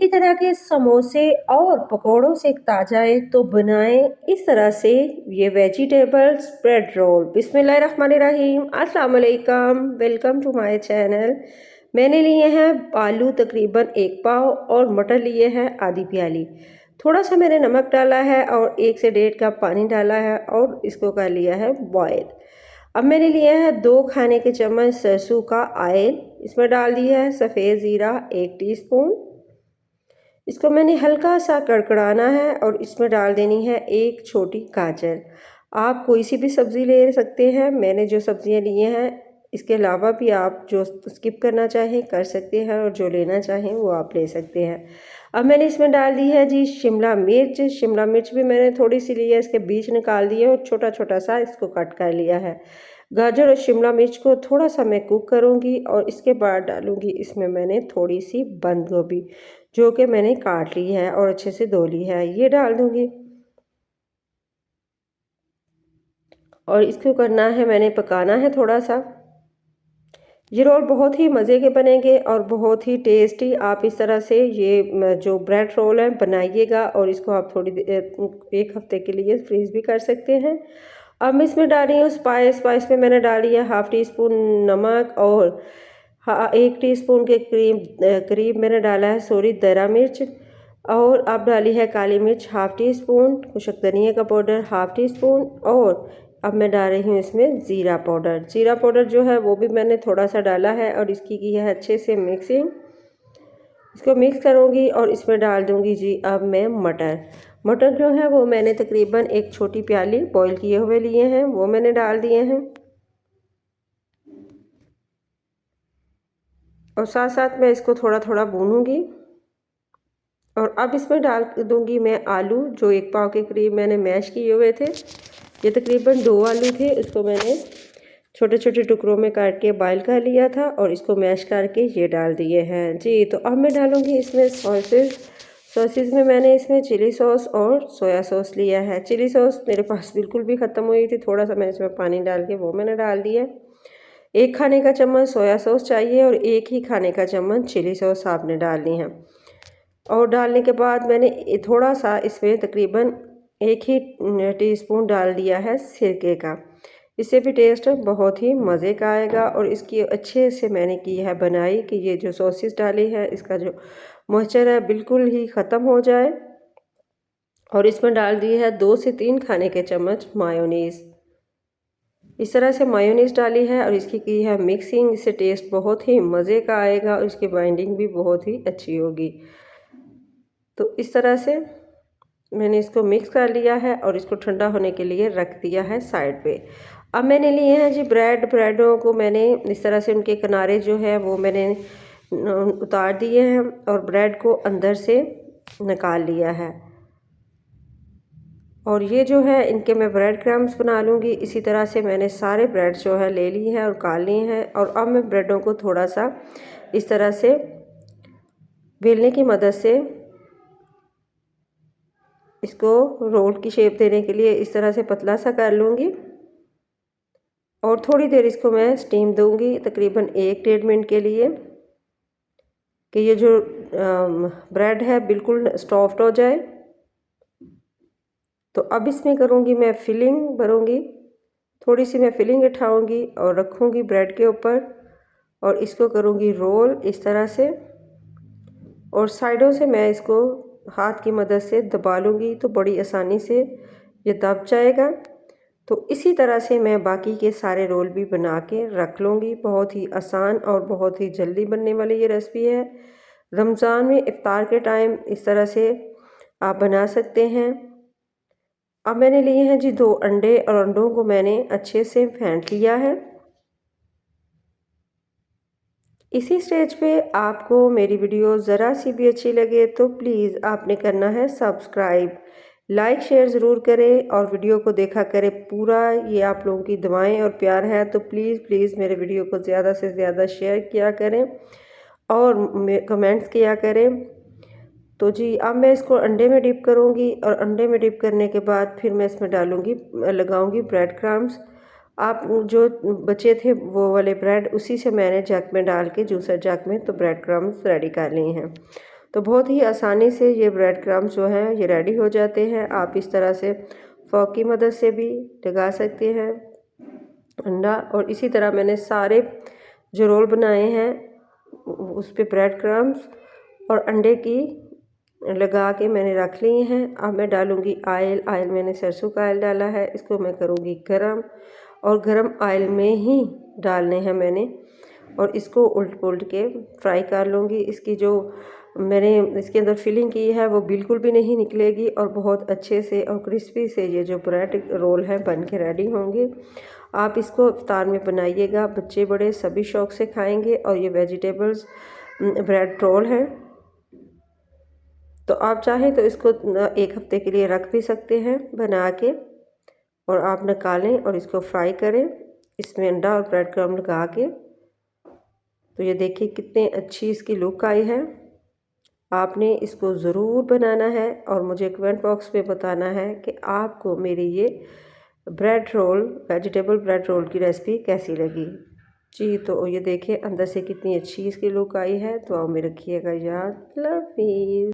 ही तरह के समोसे और पकोड़ों से ताज़ा तो बनाएं इस तरह से ये वेजिटेबल स्प्रेड रोल। बिस्मिल्लाहिर्रहमानिर्रहीम, अस्सलाम वालेकुम, वेलकम टू माय चैनल। मैंने लिए हैं आलू तकरीबन 1 पाव और मटर लिए हैं आधी प्याली। थोड़ा सा मैंने नमक डाला है और 1 से 1.5 कप पानी डाला है और इसको कर लिया है बॉयल। अब मैंने लिया है 2 खाने के चम्मच सरसों का ऑयल, इसमें डाल दिया है सफ़ेद ज़ीरा 1 टीस्पून। इसको मैंने हल्का सा कड़कड़ाना है और इसमें डाल देनी है 1 छोटी गाजर। आप कोई सी भी सब्ज़ी ले सकते हैं, मैंने जो सब्ज़ियाँ ली हैं इसके अलावा भी आप जो स्किप करना चाहें कर सकते हैं और जो लेना चाहें वो आप ले सकते हैं। अब मैंने इसमें डाल दी है जी शिमला मिर्च। शिमला मिर्च भी मैंने थोड़ी सी ली है, इसके बीज निकाल दिए और छोटा छोटा सा इसको कट कर लिया है। गाजर और शिमला मिर्च को थोड़ा सा मैं कुक करूँगी और इसके बाद डालूँगी इसमें मैंने थोड़ी सी बंद गोभी जो कि मैंने काट ली है और अच्छे से धो ली है, ये डाल दूँगी। और इसको करना है मैंने पकाना है थोड़ा सा। ये रोल बहुत ही मज़े के बनेंगे और बहुत ही टेस्टी। आप इस तरह से ये जो ब्रेड रोल है बनाइएगा और इसको आप थोड़ी 1 हफ्ते के लिए फ्रीज़ भी कर सकते हैं। अब मैं इसमें डाल रही हूँ स्पाइस में मैंने डाली है ½ टीस्पून नमक और 1 टीस्पून के करीब मैंने डाला है सोरी दरा मिर्च और अब डाली है काली मिर्च ½ टीस्पून, कुशक धनिया का पाउडर ½ टीस्पून और अब मैं डाल रही हूँ इसमें ज़ीरा पाउडर जो है वो भी मैंने थोड़ा सा डाला है और इसकी की है अच्छे से मिक्सिंग। इसको मिक्स करूँगी और इसमें डाल दूँगी जी अब मैं मटर जो है वो मैंने तकरीबन 1 छोटी प्याली बॉईल किए हुए लिए हैं, वो मैंने डाल दिए हैं और साथ साथ मैं इसको थोड़ा थोड़ा भूनूंगी। और अब इसमें डाल दूंगी मैं आलू जो 1 पाव के करीब मैंने मैश किए हुए थे। ये तकरीबन 2 आलू थे, इसको मैंने छोटे छोटे टुकड़ों में काट के बॉईल कर लिया था और इसको मैश करके ये डाल दिए हैं जी। तो अब मैं डालूंगी इसमें सॉसेस में मैंने इसमें चिली सॉस और सोया सॉस लिया है। चिली सॉस मेरे पास बिल्कुल भी ख़त्म हुई थी, थोड़ा सा मैंने इसमें पानी डाल के वो मैंने डाल दिया। 1 खाने का चम्मच सोया सॉस चाहिए और 1 ही खाने का चम्मच चिली सॉस आपने डालनी है। और डालने के बाद मैंने थोड़ा सा इसमें तकरीबन 1 ही टीस्पून डाल दिया है सिरके का। इससे भी टेस्ट बहुत ही मज़े का आएगा और इसकी अच्छे से मैंने की है बनाई कि ये जो सॉसेस डाली है इसका जो मॉइस्चर है बिल्कुल ही ख़त्म हो जाए। और इसमें डाल दी है 2 से 3 खाने के चम्मच मायोनीज़। इस तरह से मायोनीज़ डाली है और इसकी की है मिक्सिंग, इससे टेस्ट बहुत ही मज़े का आएगा और इसकी बाइंडिंग भी बहुत ही अच्छी होगी। तो इस तरह से मैंने इसको मिक्स कर लिया है और इसको ठंडा होने के लिए रख दिया है साइड पे। अब मैंने लिए हैं जी ब्रेडों को मैंने इस तरह से उनके किनारे जो है वो मैंने उतार दिए हैं और ब्रेड को अंदर से निकाल लिया है। और ये जो है इनके मैं ब्रेड क्रम्स बना लूँगी। इसी तरह से मैंने सारे ब्रेड जो है ले लिए हैं और काट लिए हैं। और अब मैं ब्रेडों को थोड़ा सा इस तरह से बेलने की मदद से इसको रोल की शेप देने के लिए इस तरह से पतला सा कर लूँगी और थोड़ी देर इसको मैं स्टीम दूँगी तकरीबन 1-1.5 मिनट के लिए कि ये जो ब्रेड है बिल्कुल सॉफ्ट हो जाए। तो अब इसमें करूँगी मैं फिलिंग भरूँगी, थोड़ी सी मैं फिलिंग उठाऊँगी और रखूँगी ब्रेड के ऊपर और इसको करूँगी रोल इस तरह से और साइडों से मैं इसको हाथ की मदद से दबा लूँगी तो बड़ी आसानी से ये दब जाएगा। तो इसी तरह से मैं बाकी के सारे रोल भी बना के रख लूँगी। बहुत ही आसान और बहुत ही जल्दी बनने वाली ये रेसिपी है। रमज़ान में इफ्तार के टाइम इस तरह से आप बना सकते हैं। अब मैंने लिए हैं जी 2 अंडे और अंडों को मैंने अच्छे से फेंट लिया है। इसी स्टेज पे आपको मेरी वीडियो ज़रा सी भी अच्छी लगे तो प्लीज़ आपने करना है सब्सक्राइब, लाइक शेयर ज़रूर करें और वीडियो को देखा करें पूरा। ये आप लोगों की दुआएं और प्यार है तो प्लीज़ मेरे वीडियो को ज़्यादा से ज़्यादा शेयर किया करें और कमेंट्स किया करें। तो जी अब मैं इसको अंडे में डिप करूँगी और अंडे में डिप करने के बाद फिर मैं इसमें लगाऊँगी ब्रेड क्रम्स। आप जो बचे थे वो वाले ब्रेड उसी से मैंने जग में डाल के जूसर जग में तो ब्रेड क्रम्स रेडी कर लिए हैं। तो बहुत ही आसानी से ये ब्रेड क्रम्स जो हैं ये रेडी हो जाते हैं। आप इस तरह से फॉक की मदद से भी लगा सकते हैं अंडा। और इसी तरह मैंने सारे जो रोल बनाए हैं उस पे ब्रेड क्रम्स और अंडे की लगा के मैंने रख लिए हैं। अब मैं डालूँगी आयल मैंने सरसों का आयल डाला है, इसको मैं करूँगी गरम और गरम आयल में ही डालने हैं मैंने। और इसको उल्ट पुल्ट के फ्राई कर लूँगी। इसकी जो मैंने इसके अंदर फिलिंग की है वो बिल्कुल भी नहीं निकलेगी और बहुत अच्छे से और क्रिस्पी से ये जो ब्रेड रोल हैं बन के रेडी होंगे। आप इसको इफ्तार में बनाइएगा, बच्चे बड़े सभी शौक़ से खाएंगे। और ये वेजिटेबल्स ब्रेड रोल हैं, तो आप चाहें तो इसको 1 हफ़्ते के लिए रख भी सकते हैं बना के। और आप निकालें और इसको फ्राई करें इसमें अंडा और ब्रेड क्रम्ब लगा के। तो ये देखिए कितनी अच्छी इसकी लुक आई है। आपने इसको ज़रूर बनाना है और मुझे कमेंट बॉक्स में बताना है कि आपको मेरी ये bread roll vegetable bread roll की रेसिपी कैसी लगी जी। तो ये देखिए अंदर से कितनी अच्छी इसकी लुक आई है। तो आप में रखिएगा याद। Love you.